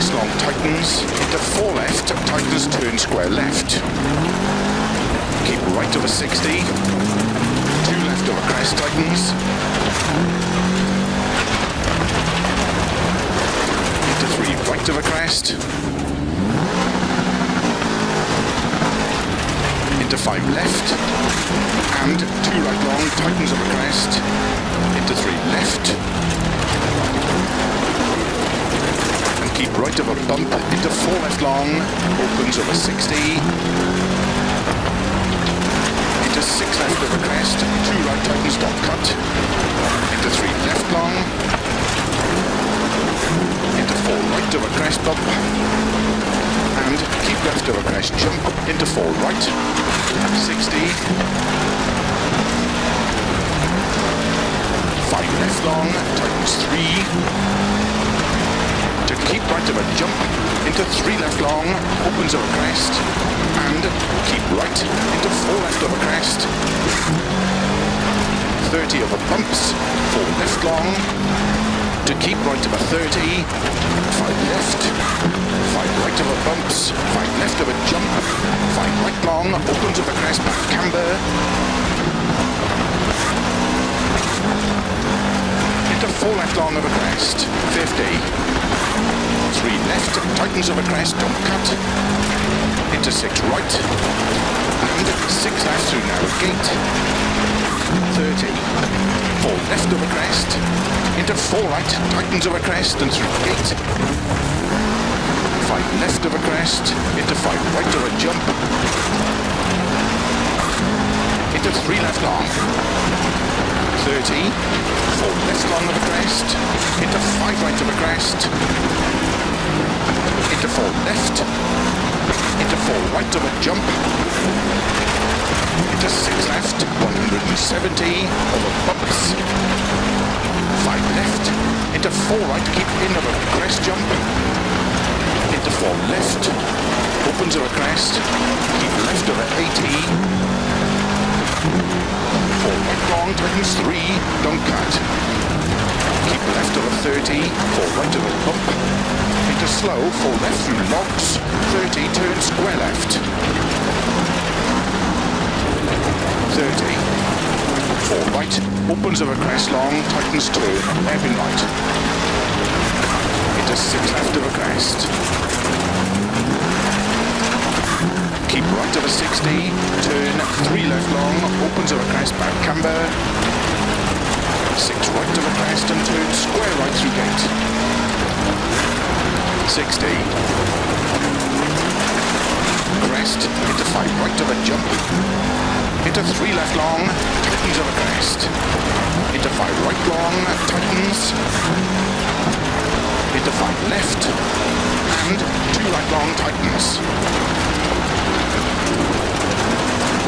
crest long, tightens, into 4 left, tightens, turn square left. Keep right over 60, 2 left over crest, tightens, into 3 right over crest, into 5 left, and 2 right long, tightens over crest, into 3 left, and keep right over bump, into 4 left long, opens over 60, into 6 left over crest, 2 right tightens, stop cut, into 3 left long, into 4 right over crest bump, and keep left over crest jump, into 4 right, 60, 5 left long, tightens 3, to keep right over jump, into 3 left long, opens over crest, and keep right, into 4 left over crest, 30 over bumps, 4 left long, to keep right over 30, 5 left, 5 right over bumps, 5 left over jump, 5 right long, opens over crest, back camber, into 4 left long over crest, 50, 3 left, tightens over crest, don't cut, into 6 right, and 6 left through narrow gate, 30, 4 left over crest, into 4 right, tightens over crest and through gate, 5 left over crest, into 5 right over jump, into 3 left long, 30, 4 left long over crest, into 5 right over crest, into 4 left, into 4 right over jump, into 6 left, 170, over bumps, 5 left, into 4 right, keep in over crest jump, into 4 left, opens over crest, keep left over 80, 4 right long, tightens 3, don't cut, keep left over 30, 4 right over bump, into slow, 4 left through logs, 30, turn square left, 30, 4 right, opens over crest long, tightens turn, hairpin right, into 6 left over crest, keep right over 60, turn 3 left long, opens over crest, back camber, 6 right over crest and turn square right through gate, 60, crest, into 5 right over jump, into 3 left long, tightens over crest, into 5 right long, tightens, into 5 left, and 2 right long, tightens,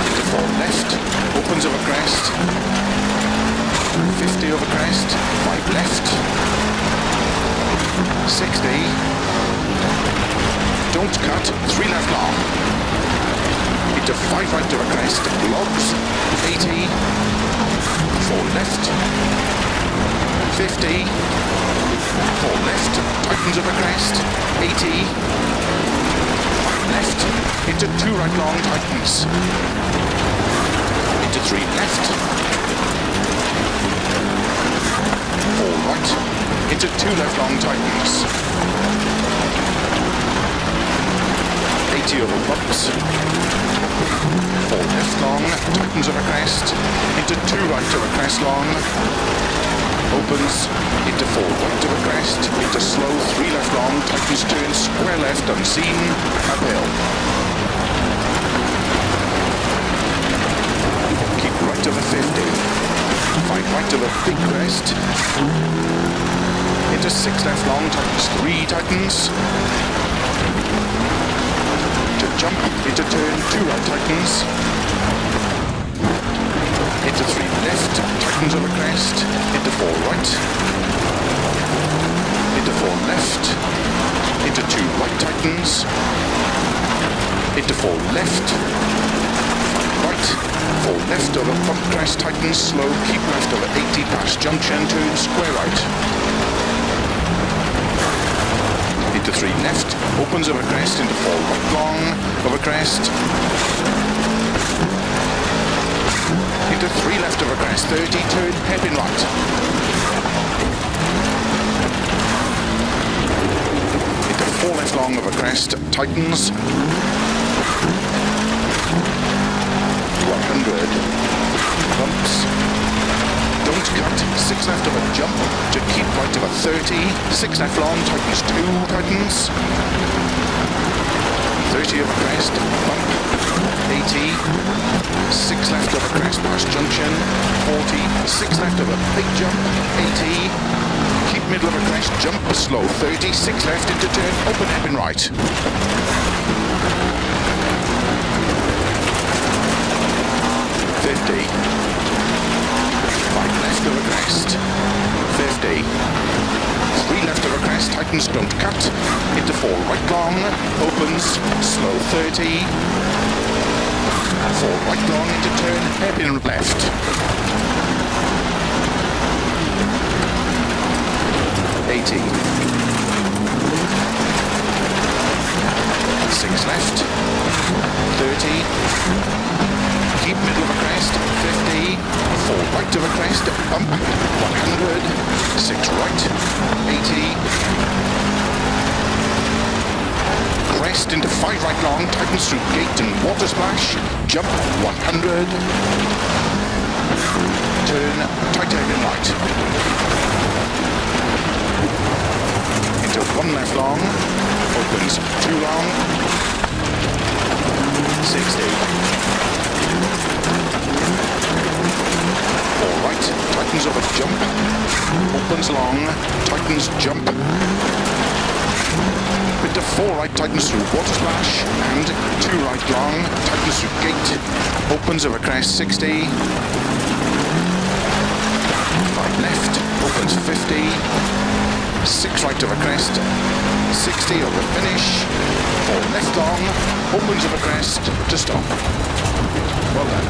into 4 left, opens over crest, 50 over crest, 5 left, 60, don't cut, 3 left long, into 5 right over crest, logs, 80, 4 left, 50, 4 left, tightens over crest, 80, 5 left, into 2 right long, tightens, into 3 left, 4 right, into 2 left long, tightens, 80 over bumps, 4 left long, tightens over crest, into 2 right over crest long, opens, into 4 right over crest, into slow, 3 left long, tightens turn, square left, unseen, uphill. Keep right over 50, 5 right over big crest, into 6 left long, tightens 3, tightens, to jump, into turn, 2 right tightens, into 3 left, tightens over crest, into 4 right, into 4 left, into 2 right tightens, into 4 left, 5 right, 4 left over bump crest tightens, slow, keep left over 80 past junction, turn square right, into into 3 left, opens over crest, into 4 right long, over crest, into 3 left over crest, 30, turn, hairpin right. Into 4 left long over crest, tightens, 100, bumps, don't cut, 6 left of a jump, to keep right of a 30, 6 left long, tightens 2, tightens, 30 of a crest, bump, 80, 6 left of a crest past junction, 40, 6 left of a big jump, 80, keep middle of a crest, jump slow, 30, 6 left into turn, open hairpin right. 50, 5 left over crest, 50, 3 left over crest, tightens, don't cut, into 4 right long, opens, slow 30, 4 right long into turn, hairpin left, 80, 6 left, 30, keep middle of a crest, 50, 4 right of a crest, bump, 100, 6 right, 80, crest into 5 right long, tightens through gate and water splash, jump, 100, turn, tight hairpin right, into 1 left long, opens 2 long, 60, 4 right, tightens over jump, opens long, tightens jump, into 4 right, tightens through water splash, and 2 right long, tightens through gate, opens over crest 60, 5 left, opens 50, 6 right over crest, 60 over finish, 4 left long, opens over crest to stop. Well done.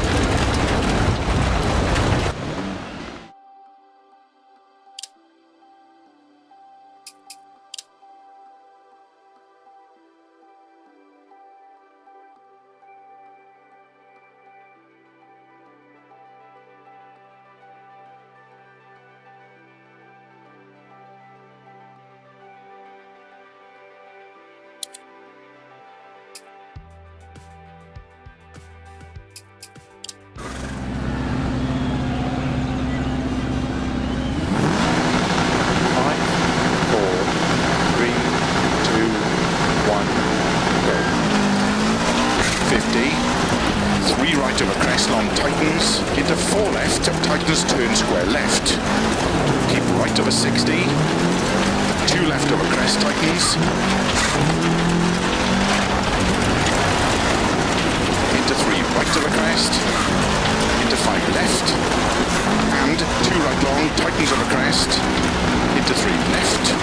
Into 4 left, tightens, turn square left. Keep right over 60. 2 left over crest, tightens. Into 3 right over crest. Into 5 left. And 2 right long, tightens over crest. Into 3 left.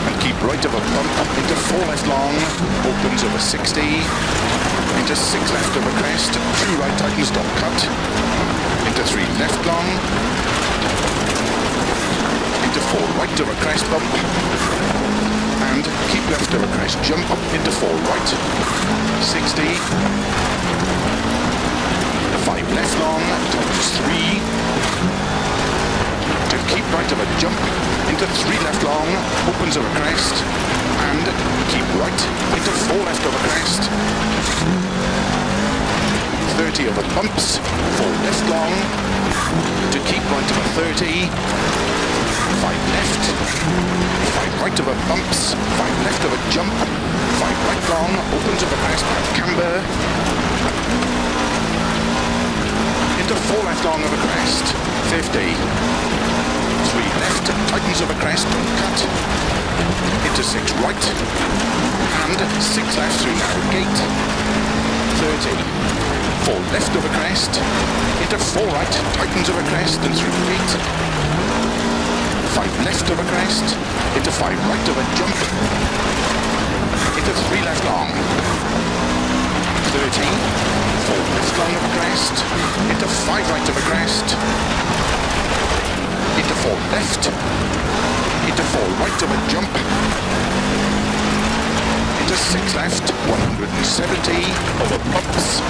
And keep right over bump. Into 4 left long, opens over 60. Into 6 left over crest, 2 right tightens, don't cut, into 3 left long, into 4 right over crest bump, and keep left over crest, jump up into 4 right, 60, 5 left long, tightens 3, to keep right over jump, into 3 left long, opens over crest, and keep right, into 4 left over crest, 30 over bumps, 4 left long, to keep right over 30, 5 left, 5 right over bumps, 5 left over jump, 5 right long, opens over crest, back camber, into 4 left long over crest, 50, 3 left, tightens over crest, don't cut, into 6 right, and 6 left through narrow gate, 30, 4 left over crest, into 4 right, tightens over crest and through gate, 5 left over crest, into 5 right over jump, into 3 left long, 30, 4 left long over crest, into 5 right over crest, into 4 left, into 4 right of a jump, into 6 left, 170 over bumps,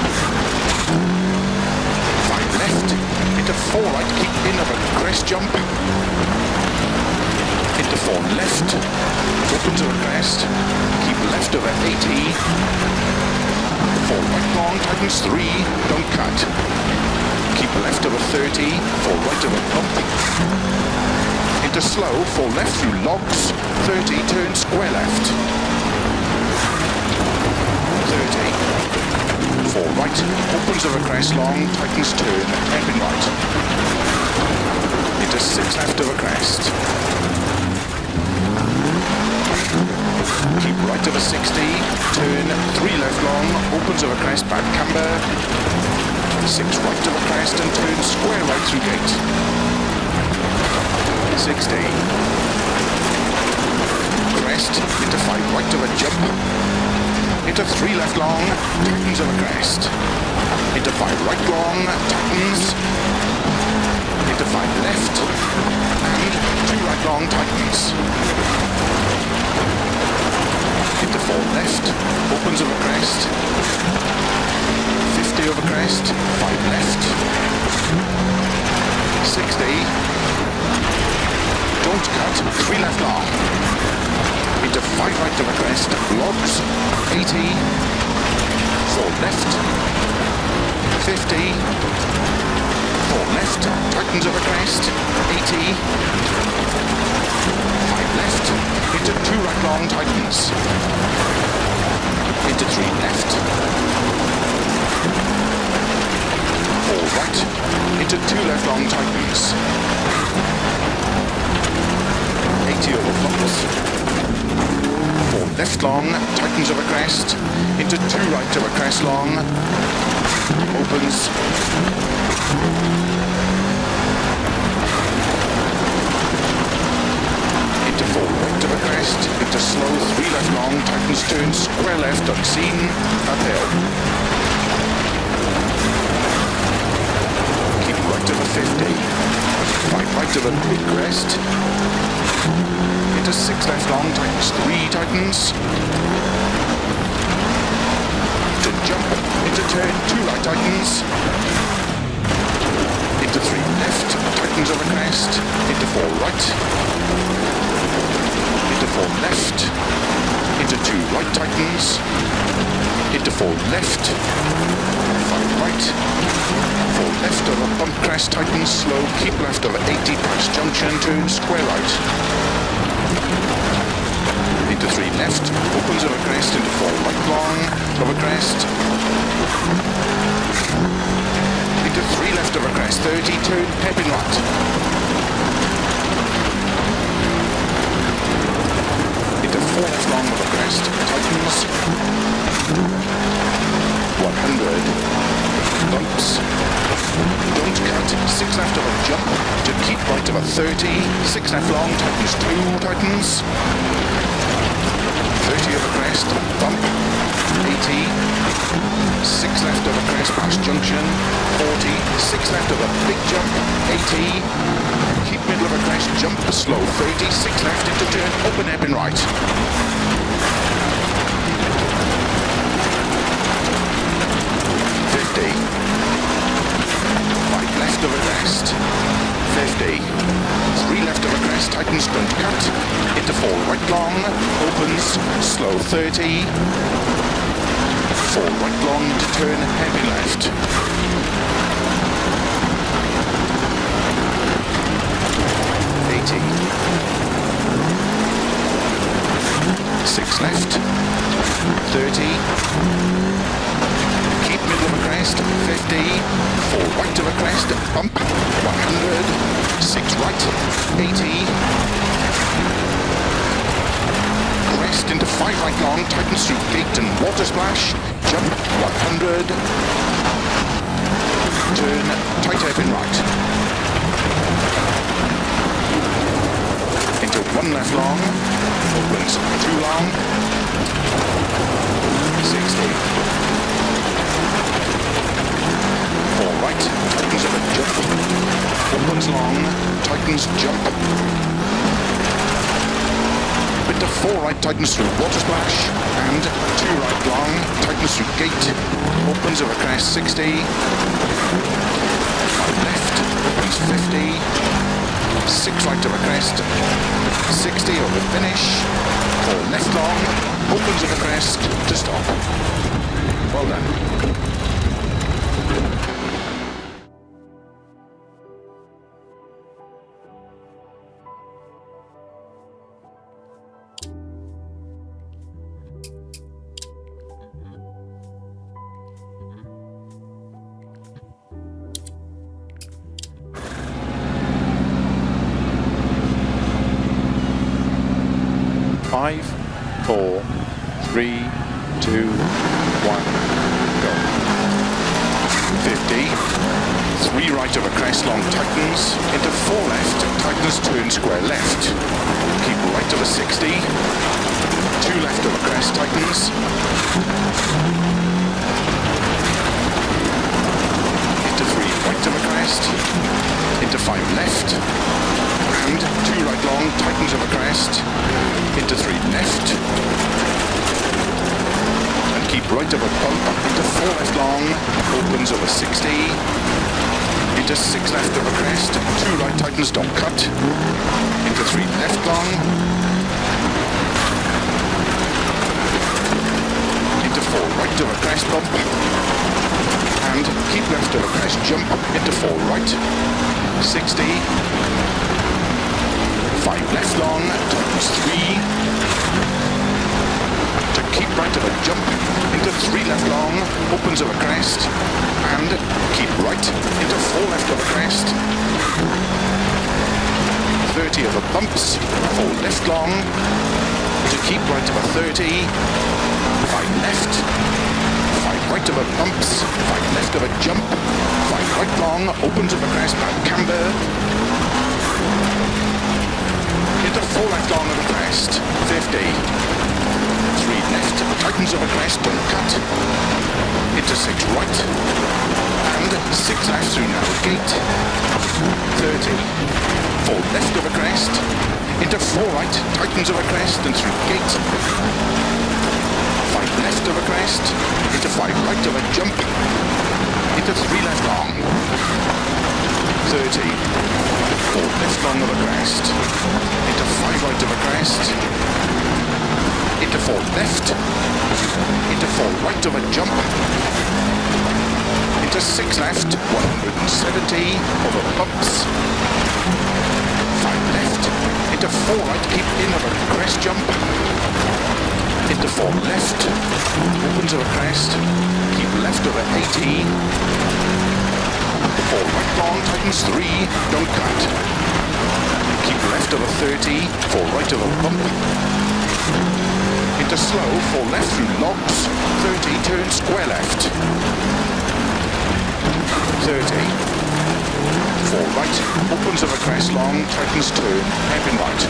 5 left, into 4 right, keep in of a crest jump, into 4 left, open to the crest, keep left over 80, 4 right long, tightens 3, don't cut, keep left over 30, 4 right over bump, into slow, 4 left through logs, 30, turn square left, 30, 4 right, opens over crest long, tightens turn, hairpin right, into 6 left over crest, keep right over 60, turn 3 left long, opens over crest, bad camber, 6 right over crest and turn square right through gate, 60, crest, into 5 right over jump, into 3 left long, tightens over crest, into 5 right long, tightens, into 5 left, and 2 right long, tightens, into 4 left, opens over crest, 50 over crest, 5 left, 60, don't cut, 3 left long, into 5 right over crest, logs, 80, 4 left, 50, 4 left, tightens over crest, 80, 5 left, into 2 right long, tightens, into 3 left, 4 right, into 2 left long, tightens, 80 over bumps, 4 left long, tightens over crest, into 2 right over crest long, opens, into 4 right over crest, into slow, 3 left long, tightens turn, square left, unseen, uphill. Keep right over 50, 5 right over big crest, into 6 left long, tightens 3, tightens, to jump, into turn, 2 right, tightens, into 3 left, tightens over crest, into 4 right, into 4 left, into 2 right, tightens, into 4 left, 5 right, 4 left over bump crest, tightens, slow, keep left over 80 past junction, turn square right, into 3 left, opens over crest, into 4 right long, over crest, into 3 left over crest, 30, turn, hairpin right, into 4 left long over crest, tightens, 100, bumps, don't cut, 6 left over jump, to keep right over 30, 6 left long, tightens 2, tightens, 30 over crest, bump, 80, 6 left over crest past junction, 40, 6 left over big jump, 80, keep middle of a crest, jump slow, 30, 6 left into turn, open hairpin right. 50, 5 left over crest, 50, 3 left over crest, tightens, don't cut, into 4 right long, opens, slow 30, 4 right long to turn, hairpin left, 80, 6 left, 30, keep middle of a crest, 50, 4 right of a crest, bump, 100, 6 right, 80, crest into 5 right long, tightens through gate and water splash, jump, 100, turn, tight hairpin right, into 1 left long, opens 2 long, 60, 4 right, tightens over jump, opens long, tightens jump, into 4 right, tightens through water splash, and 2 right long, tightens through gate, opens over crest 60, 5 left, opens 50, 6 right over crest, 60 over finish, 4 left long, opens over crest to stop. Well done. 5, 4, 3, 2, 1, go. 50, 3 right over crest long tightens, into 4 left, tightens turn square left. Keep right over 60, 2 left over crest tightens, into 3 right over crest, into 5 left, and 2 right long, tightens over crest, into 3 left, and keep right over bump, into 4 left long, opens over 60, into 6 left over crest, 2 right tightens, don't cut, into 3 left long, into 4 right over crest bump, and keep left over crest jump, into 4 right, 60, 5 left long, tightens 3, to keep right of a jump, into 3 left long, opens over crest, and keep right, into 4 left over crest, 30 over bumps, 4 left long, to keep right of a 30, 5 left, 5 right over bumps, 5 left over jump, 5 right long, opens over crest, back camber, into 4 left long over crest, 50, 3 left, tightens over crest, don't cut, into 6 right, and 6 left through narrow gate, 30, 4 left over crest, into 4 right, tightens over crest and through gate, 5 left over crest, into 5 right over jump, into 3 left long, 30, 4 left long over crest, into 5 right over crest, into 4 left, into 4 right over jump, into 6 left, 170 over bumps, 5 left, into 4 right, keep in over crest jump, into 4 left, opens over crest, keep left over 80, 4 right long, tightens 3, don't cut, keep left over 30, 4 right over bump, into slow, 4 left through logs, 30, turn square left, 30, 4 right, opens over crest long, tightens turn, hairpin right,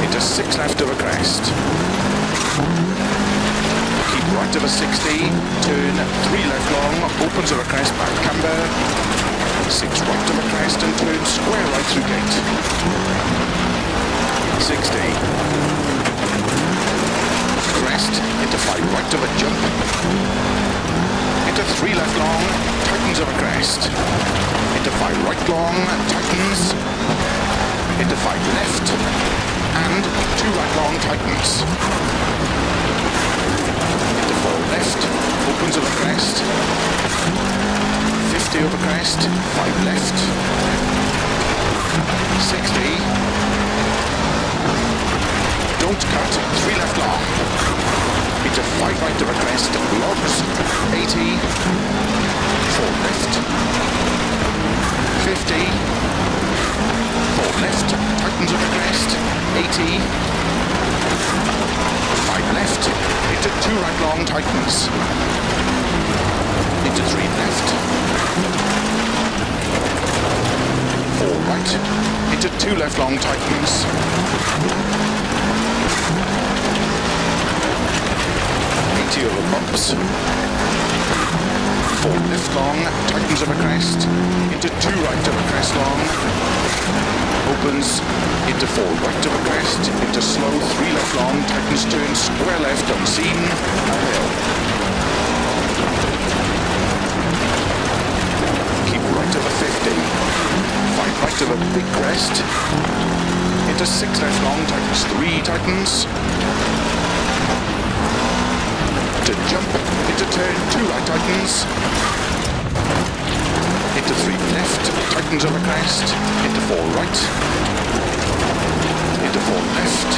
into 6 left over crest, keep right over 60, turn 3 left long, opens over crest, back camber, 6 right over crest and turn square right through gate, 60, crest, into 5 right over jump, into 3 left long, tightens over crest, into 5 right long, tightens, into 5 left, and 2 right long, tightens, into 4 left, opens over crest, 50 over crest, 5 left, 60, don't cut, 3 left long, into 5 right over crest, logs, 80, 4 left, 50, 4 left, tightens over crest, 80, 5 left, into 2 right long, tightens, into 3 left, 4 right, into 2 left long, tightens, 80 over bumps, 4 left long, tightens over crest, into 2 right over crest long, opens, into 4 right over crest, into slow, 3 left long, tightens turn, square left, unseen, uphill. Keep right over 50, 5 right over big crest, into 6 left long, tightens 3, tightens, to jump, into turn, 2 right tightens, into 3 left, tightens over crest, into 4 right, into 4 left,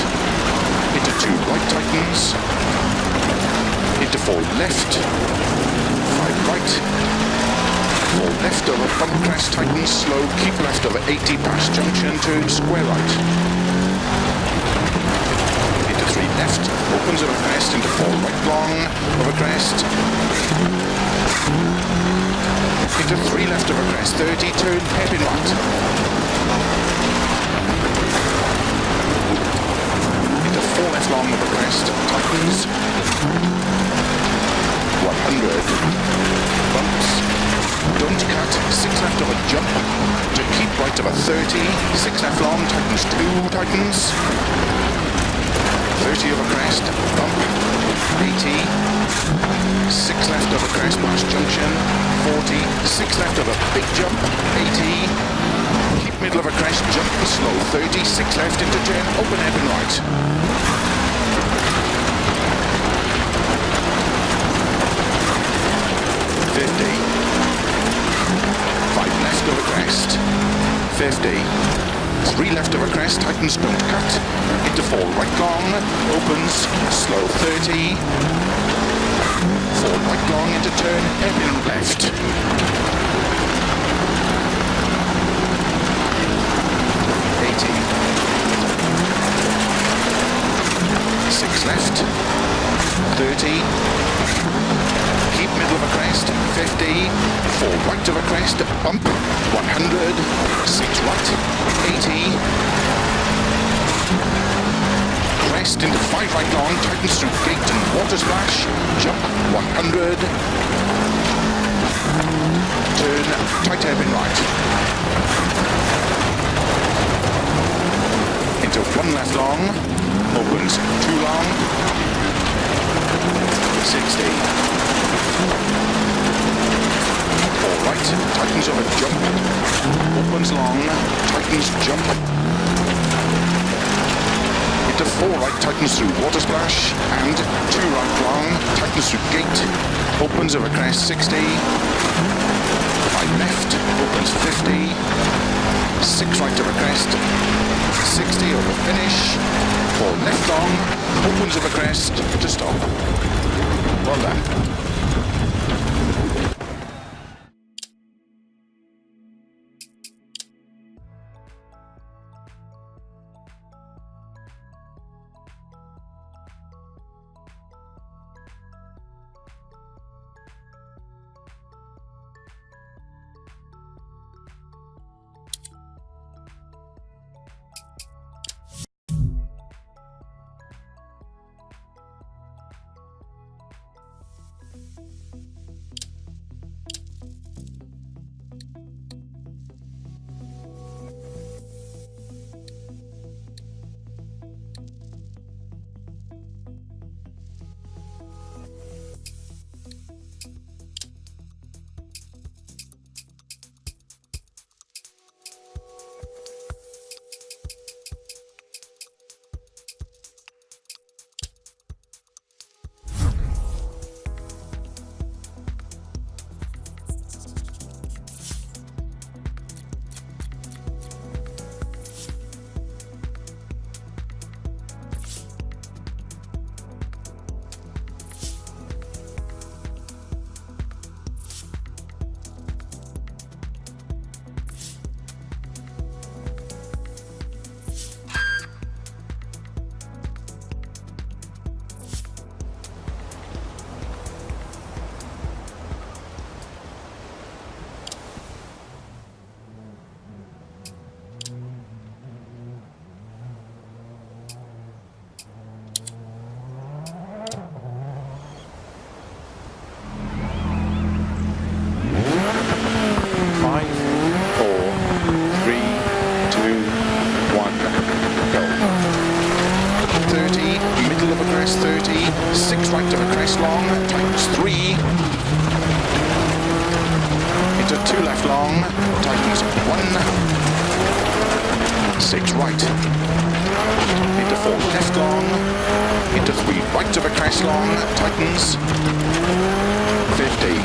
into 2 right tightens, into 4 left, 5 right, 4 left over bump crest, tightens, slow, keep left over 80 past junction, turn square right. 3 left, opens over crest, into 4 right long, over crest, into 3 left over crest, 30, turn, hairpin right, into 4 left long over crest, tightens, 100, bumps, don't cut, 6 left over jump, to keep right over 30, 6 left long, tightens 2, tightens, 30 over crest, bump, 80, 6 left over crest past junction, 40, 6 left over big jump, 80, keep middle of a crest, jump slow, 30, 6 left into turn, open hairpin right. 50, 5 left over crest, 50, 3 left over crest, tightens, don't cut, into 4 right long, opens, slow 30, 4 right long into turn, hairpin left. 80, 6 left, 30, keep middle of a crest, 50, 4 right of a crest, bump, 100, 6 right, 80, crest into 5 right long, tightens through gate and water splash, jump, 100, turn, tight hairpin right, into 1 left long, opens 2 long, 60, 4 right, tightens over jump, opens long, tightens jump, into 4 right, tightens through water splash, and 2 right long, tightens through gate, opens over crest 60, 5 left, opens 50, 6 right over crest, 60 over finish, 4 left long, opens over crest to stop. Well done. crest long, tightens 3. Into 2 left long, tightens 1. 6 right. Into 4 left long, into 3 right of a crest long, tightens 50.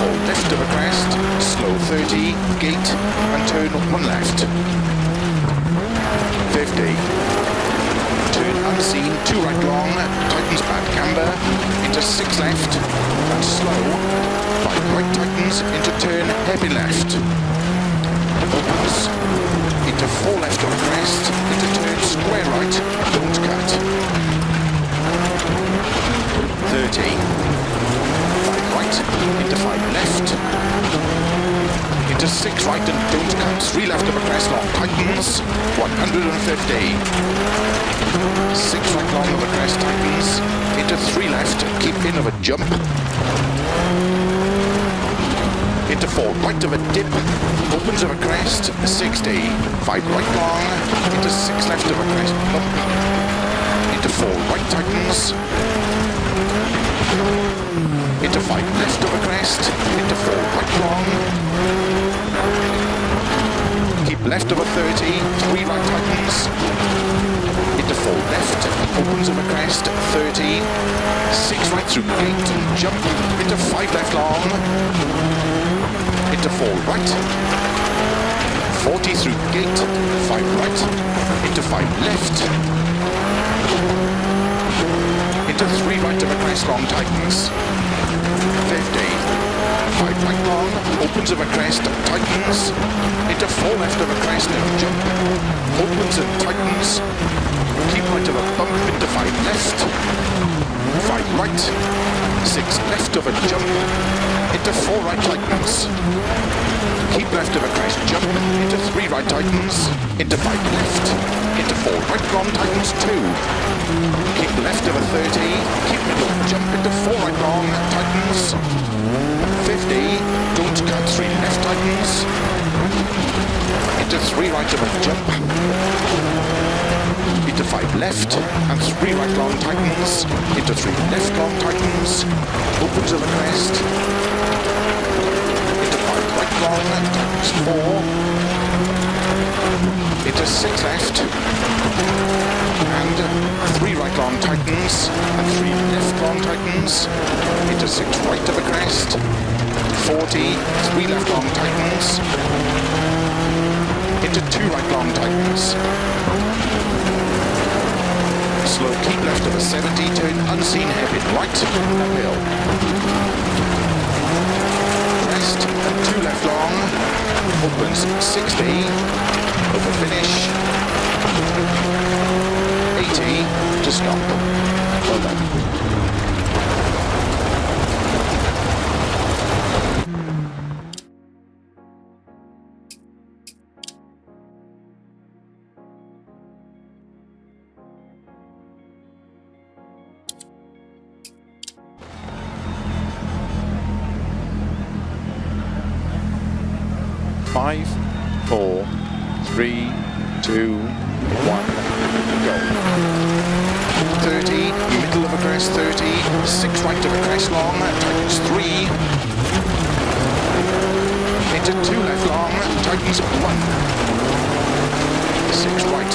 4 left of a crest, slow 30, gate, and turn 1 left. 50. Turn unseen, 2 right long, tightens bad camber, into 6 left, and slow, 5 right tightens, into turn heavy left. Opens, into 4 left of a crest, into turn square right, don't cut. 30. 5 right, into 5 left, into 6 right and don't cut, 3 left of a crest long, tightens, 150. 6 right long of a crest, tightens, into 3 left, keep in of a jump, into 4 right of a dip, opens of a crest, 60, 5 right long, into 6 left of a crest, bump, into 4 right tightens, into 5 left of a crest, into 4 right long, keep left of a 30, 3 right tightens, into 4 left, opens of a crest, 30, 6 right through gate and jump, into 5 left long, into 4 right, 40 through gate, 5 right, into 5 left, into 3 right of a crest long, tightens, 50, 5 right long, opens of a crest, tightens, into 4 left of a crest and jump, opens and tightens, keep right of a bump, into 5 left, 5 right, 6 left of a jump, into 4 right tightens, keep left of a crest, jump, into 3 right tightens, into 5 left, into 4 right long tightens 2, keep left of a 30, keep middle, jump, into 4 right long, tightens, 50, don't cut, 3 left tightens, into 3 right of a jump, into 5 left, and 3 right long tightens, into 3 left long tightens, opens of a crest, into 5 right long, tightens 4, into 6 left, and 3 right long tightens, and 3 left long tightens, into 6 right of a crest, 40, 3 left long tightens, into 2 right long tightens, slow, keep left of a 70, turn unseen heavy right, uphill. Crest, and 2 left long, opens 60, over finish, 80, to stop. Well done. 5, 4, 3, 2, 1, go. 30, middle of a crest, 30, 6 right of a crest long, tightens 3, into 2 left long, tightens 1, 6 right,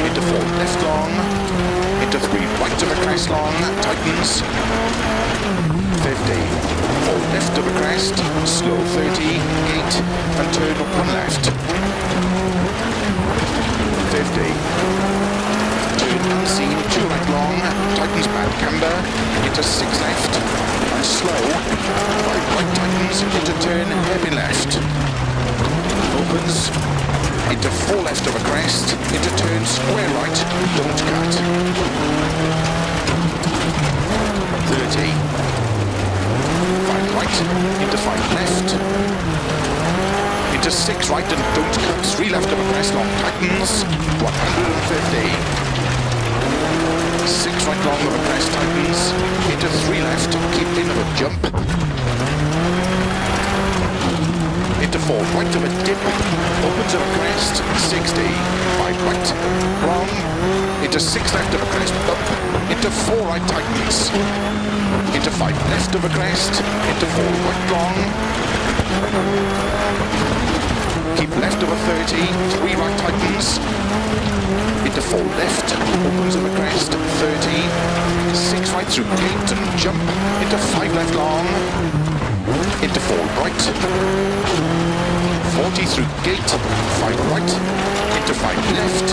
into 4 left long, into 3 right of a crest long, tightens 50, 4 left of a crest, slow 30, gate, and turn 1 left, 50, turn unseen, 2 right long, tightens bad camber, into 6 left, and slow, 5 right tightens, into turn heavy left, opens, into 4 left of a crest, into turn square right, don't cut, 30, 5 right, into 5 left, into 6 right and don't cut, 3 left of a crest long, tightens, 150, 6 right long of a crest, tightens, into 3 left, keep in of a jump, into 4 right of a dip, opens of a crest, 60, 5 right, long, into 6 left of a crest, bump, into 4 right tightens, into 5 left over crest, into 4 right long, keep left over 30, 3 right tightens, into 4 left, opens over crest, 30, 6 right through gate and jump, into 5 left long, into 4 right, 40 through gate, 5 right, into 5 left,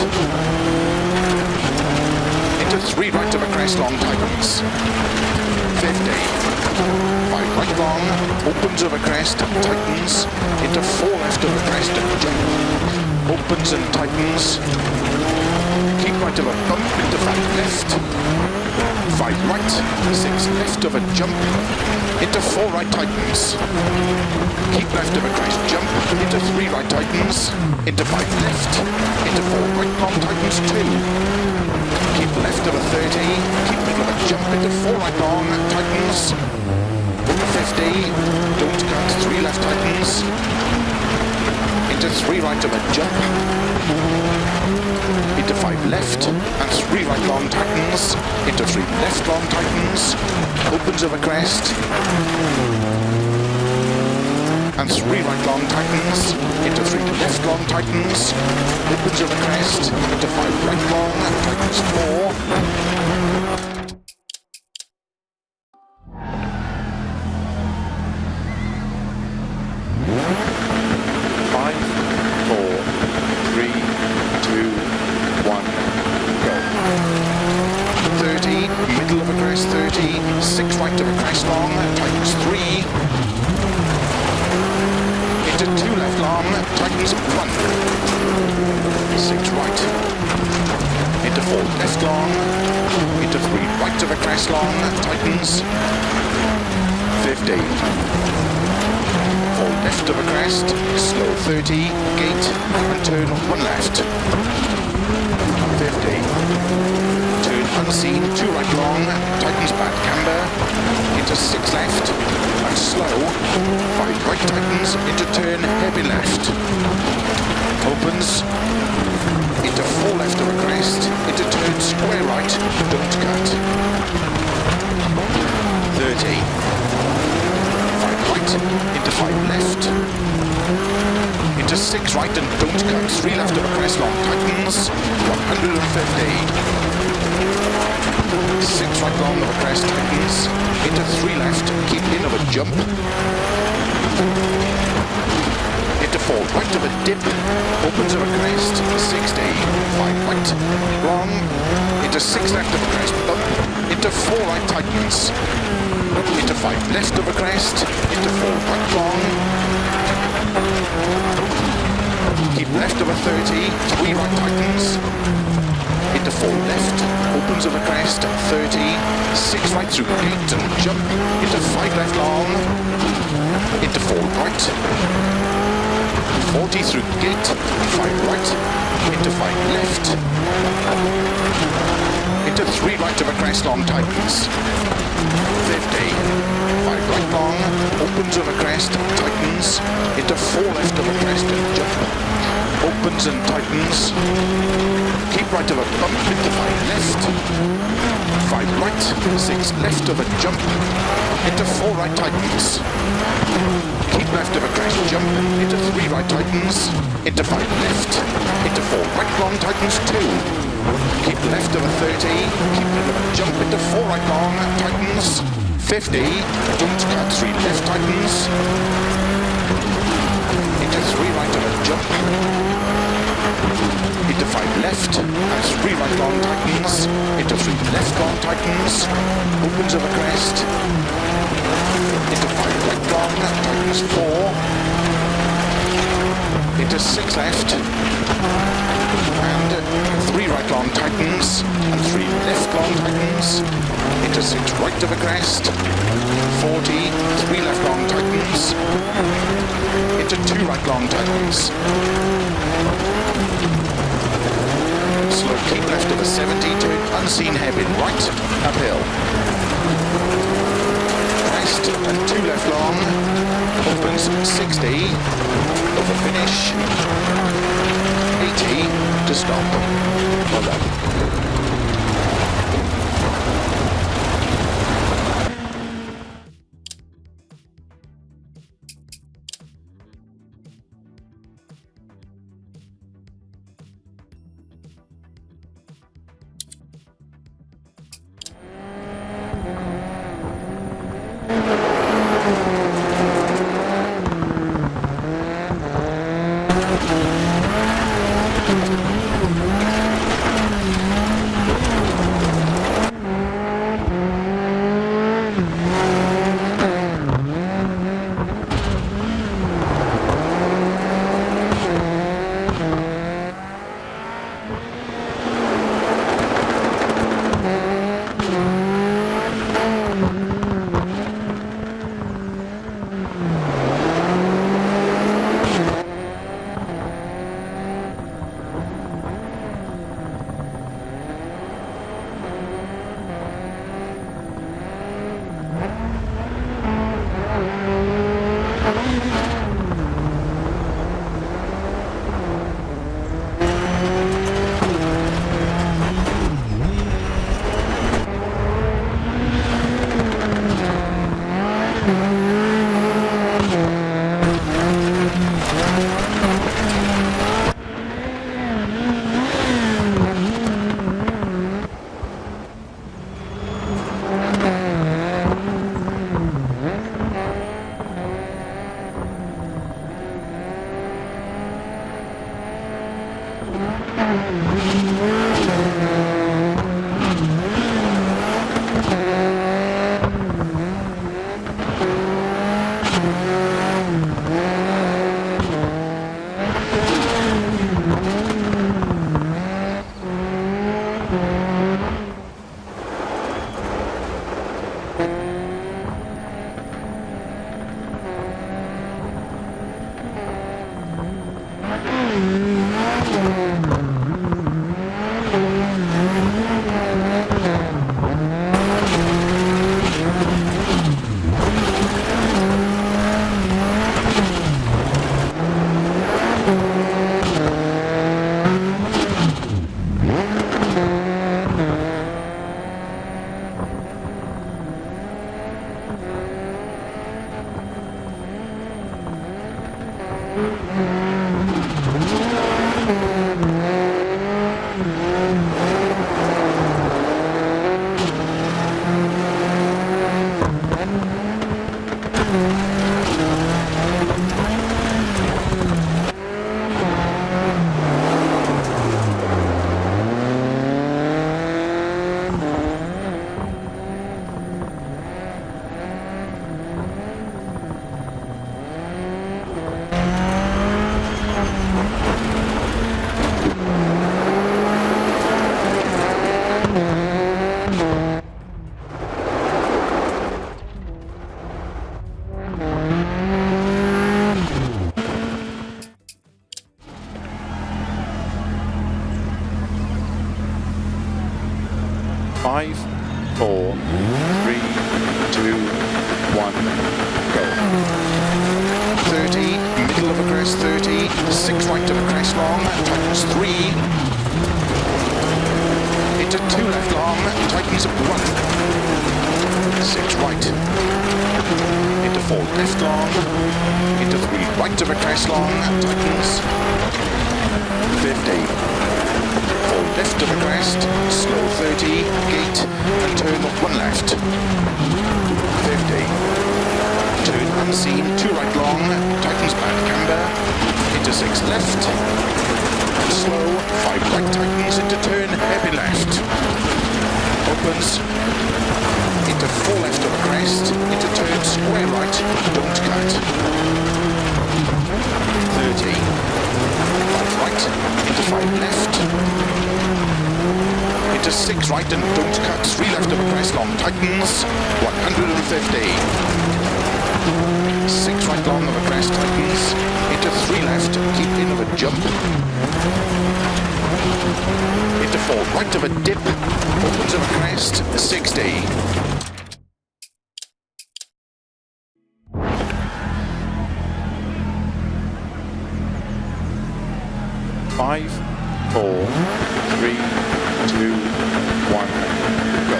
into 3 right over crest long tightens, 50, 5 right long, opens over crest, tightens, into 4 left over crest and jump, opens and tightens, keep right over bump, into 5 left, 5 right, 6 left over jump, into 4 right tightens, keep left over crest jump, into 3 right tightens, into 5 left, into 4 right long tightens 2, keep left over 30, keep middle over jump, into 4 right long tightens, over 50, don't cut, 3 left tightens, into 3 right over jump, into 5 left and 3 right long tightens, into 3 left long tightens, opens over crest, and 3 right long tightens, into 3 left long tightens, opens over crest, into 5 right long, tightens 4, 5, 4, 3, 2, 1, go. 30, middle of a crest 30, 6 right of a crest long, tightens 3, into 2 left long, tightens 1, 6 right, into 4 left long, into 3 right of a crest long, tightens 50, 4 left of a crest, slow 30, gate, and turn 1 left, 50, turn unseen, 2 right long, tightens bad camber, into 6 left, and slow, 5 right tightens, into turn heavy left, opens, into 4 left of a crest, into turn square right, don't cut, 30, 5 right, into 5 left, into 6 right and don't cut, 3 left of a crest long tightens, 150, 6 right long of a crest tightens, into 3 left, keep in of a jump, into 4 right of a dip, opens of a crest, 60, 5 right, long, into 6 left of a crest, bump, into 4 right tightens, into 5 left of a crest, into 4 right long, keep left of a 30, 3 right tightens, into 4 left, opens of a crest, 30, 6 right through gate and jump, into 5 left long, into 4 right, 40 through gate, 5 right, into 5 left, into 3 right of a crest long tightens, 50, 5 right long, opens of a crest, tightens, into 4 left of a crest and jump, opens and tightens, keep right of a bump, into 5 left, 5 right, 6 left of a jump, into 4 right tightens, keep left of a crest jump, into 3 right tightens, into 5 left, into 4 right long tightens 2, keep left of a 30, keep middle of a jump, into 4 right long tightens, 50, don't cut, 3 left tightens, into 3 right of a jump, into 5 left, and 3 right long tightens, into 3 left long tightens, opens of a crest, into 5 right long, tightens 4, into 6 left, and 3 right long tightens, and 3 left long tightens, into 6 right of a crest, 40, 3 left long tightens, into 2 right long tightens, slow keep left of a 70, turn unseen heavy right, uphill, crest and 2 left long, opens 60, over finish, 80 to stop, well done. Five, 4, 3, 2, 1, go. 30, middle of a crest, 30, 6 right of a crest long, tightens 3, into 2 left long, tightens 1, 6 right, into 4 left long, into 3 right of a crest long, tightens 50. Left of a crest, slow 30, gate, and turn 1 left. 50. Turn unseen, 2 right long, tightens bad camber, into 6 left, and slow, 5 right tightens into turn, heavy left. Opens, into 4 left of a crest, into turn square right, don't cut. 30. 5 right, into 5 left, into 6 right and don't cut, 3 left of a crest long, tightens, 150. 6 right long of a crest, tightens, into 3 left, keep in of a jump, into 4 right of a dip, opens of a crest, 60. 5, 4, 3, 2, 1, go.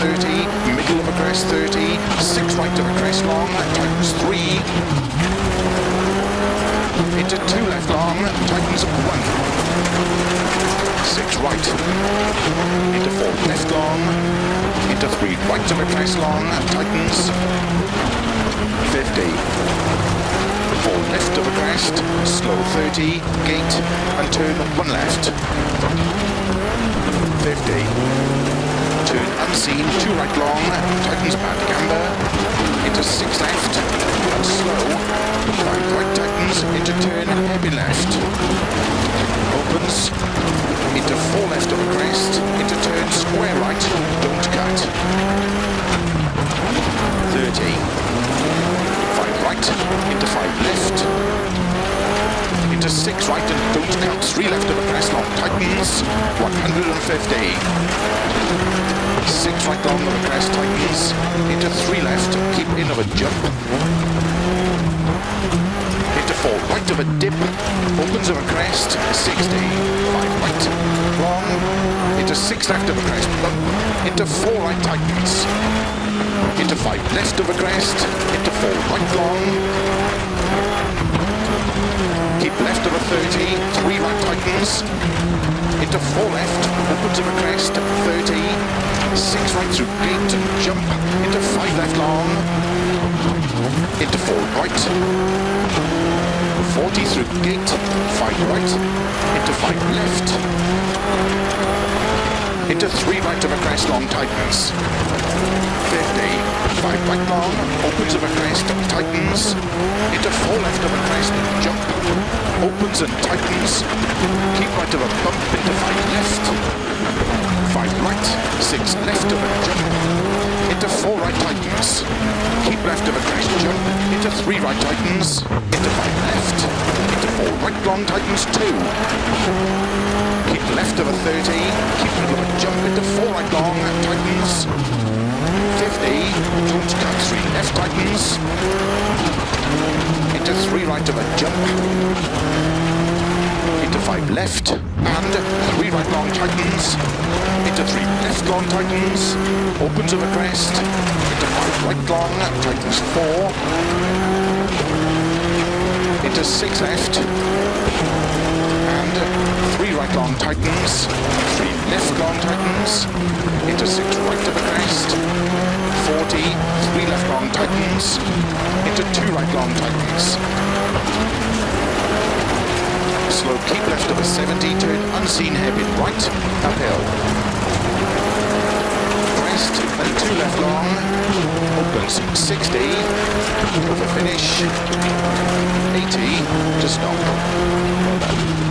30, middle of a crest, 30, 6 right of a crest long, tightens 3, into 2 left long, tightens 1, 6 right, into 4 left long, into 3 right of a crest long, tightens 50. 4 left of a crest, slow 30, gate, and turn 1 left. 50. Turn unseen, 2 right long, tightens bad camber, into 6 left, and slow, 5 right tightens, into turn heavy left. Opens, into 4 left of a crest, into turn square right, don't cut. 30. 5 right, into 5 left, into 6 right and don't cut, 3 left of a crest long, tightens, 150. 6 right long of a crest, tightens, into 3 left, keep in of a jump, into 4 right of a dip, opens of a crest, 60. 5 right, long, into 6 left of a crest, bump, into 4 right tightens, into 5 left of a crest, into 4 right long, keep left of a 30, 3 right tightens, into 4 left, opens of a crest, 30, 6 right through gate and jump, into 5 left long, into 4 right, 40 through gate, 5 right, into 5 left, into 3 right of a crest, long tightens. 50, 5 right long, opens of a crest, tightens, into 4 left of a crest, jump, opens and tightens, keep right of a bump, into 5 left, 5 right, 6 left of a jump, into 4 right tightens, keep left of a crest, jump, into 3 right tightens, into 5 left, into 4 right long tightens, 2, keep left of a 30, keep middle of a jump, into 4 right long, tightens, 50, don't cut, 3 left tightens, into 3 right of a jump, into 5 left, and 3 right long tightens, into 3 left long tightens, opens of a crest, into 5 right long, tightens 4, into 6 left, and 3 right long tightens, 3 left long tightens, into 6 right of a crest, 40, 3 left long tightens, into 2 right long tightens. Slow keep left of a 70, turn unseen hairpin right, uphill. Crest and 2 left long, opens 60, over finish, 80 to stop. Well done.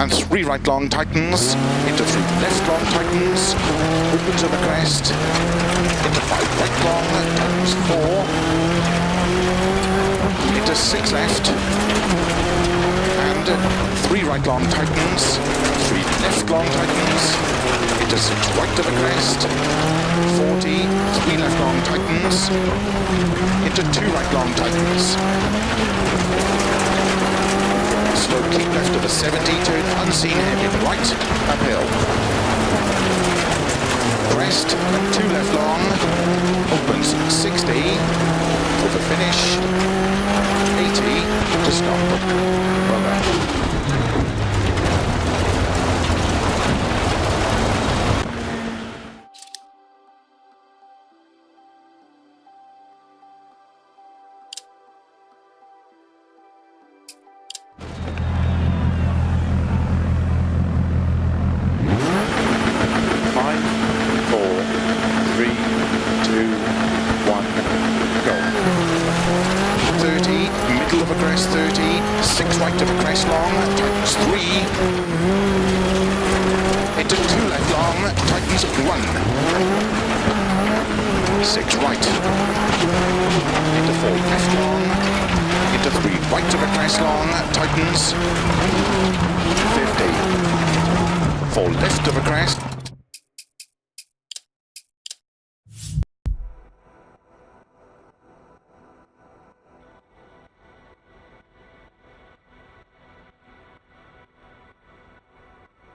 And 3 right long tightens, into 3 left long tightens, opens of a crest, into 5 right long, tightens 4, into 6 left, and 3 right long tightens, 3 left long tightens, into 6 right of a crest, 40, 3 left long tightens, into 2 right long tightens. Slow keep left of a 70, turn unseen hairpin right, uphill. Crest, 2 left long, opens 60, over finish, 80 to stop. Well done. Middle of a crest 30, 6 right of a crest long, tightens 3, into 2 left long, tightens 1, 6 right, into 4 left long, into 3 right of a crest long, tightens 50, 4 left of a crest,